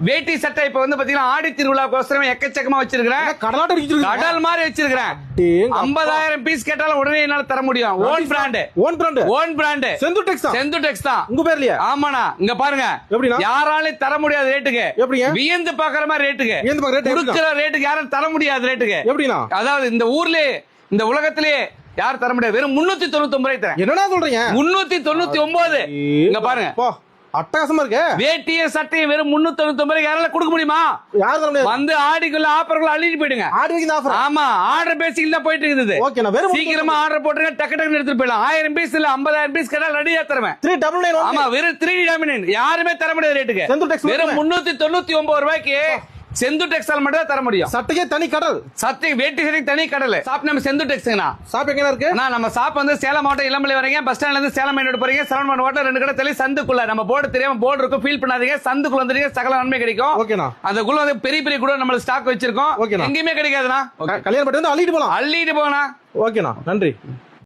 வேட்டி சட்டை இப்ப வந்து பாத்தீங்கன்னா ஆடி திருவிழாக்கோசரம் எக்கச்சக்கமா வச்சிருக்கிறேன். கடல் மாதிரி வச்சிருக்கிறேன். 50,000 பீஸ் கேட்டாலும் உடனே என்னால தர முடியும். ஓன் பிராண்ட் செந்து டெக்ஸ் தான். உங்க பேர்லயா? ஆமாண்ணா. இங்க பாருங்க, யாராலையும் தர முடியாத ரேட்டுக்கு, வியந்து பாக்குற மாதிரி ரேட்டுக்கு, கொடுக்கிற ரேட்டுக்கு யாரும் தர முடியாத ரேட்டுக்கு. எப்படின்னா, அதாவது இந்த ஊர்லயே இந்த உலகத்திலேயே யாரும் தர முடியாது. வெறும் 399 ரூபாய் தரேன். என்னடா சொல்றீங்க? 399. இங்க பாருங்க, அட்டகாசமா இருக்கு. வேட்டிய சட்டையை வெறும் 399 யாரால கொடுக்க முடியுமா? வந்து ஆடிக்குள்ள ஆஃபர்கள் அள்ளிட்டு போயிடுங்க. ஆமா, ஆர்டர் பேசிக்கல தான் போயிட்டு இருக்குது. சீக்கிரமா ஆர்டர் போட்டுருங்க, டக்கு டக்குன்னு எடுத்துட்டு போயிடலாம். 1000 பீஸ் இல்ல 50,000 பீஸ் கேட்டா ரெடியா தருவேன். 399. ஆமா, வெறும் 399 யாருமே தர முடியாத ரேட்டுக்கு. வெறும் 399 ரூபாய்க்கு செந்து டெக்ஸ்டைல் மட்டும் தான் தர முடியும். சட்டையே தனி கடல். சட்டை வேட்டி சட்டை தனி கடல். ஷாப் நம்ம செந்து டெக்ஸ்னா. ஷாப் எங்க இருக்கு? நம்ம ஷாப் வந்து சேலம் மாவட்டம் இளம்பிள்ளை வரீங்க. பஸ் ஸ்டாண்ட்ல இருந்து சேலம் மெயின் ரோடு போறீங்க. சரவண மாவட்டம் 2 கடை தள்ளி சந்துக்குள்ள. நம்ம போர்டு தெரியாம போர்டு இருக்கும், ஃபீல் பண்ணாதீங்க. சந்துக்குள்ள வந்துறீங்க, சகல நன்மை கிடைக்கும். ஓகேனா? அந்த குள்ள வந்து பெரிய பெரிய கூட நம்ம ஸ்டாக் வச்சிருக்கோம். எங்கேயுமே கிடைக்காதுனா. கல்யாணம் பண்ணி வந்து அள்ளிட்டு போலாம். அள்ளிட்டு போனா. ஓகேனா, நன்றி.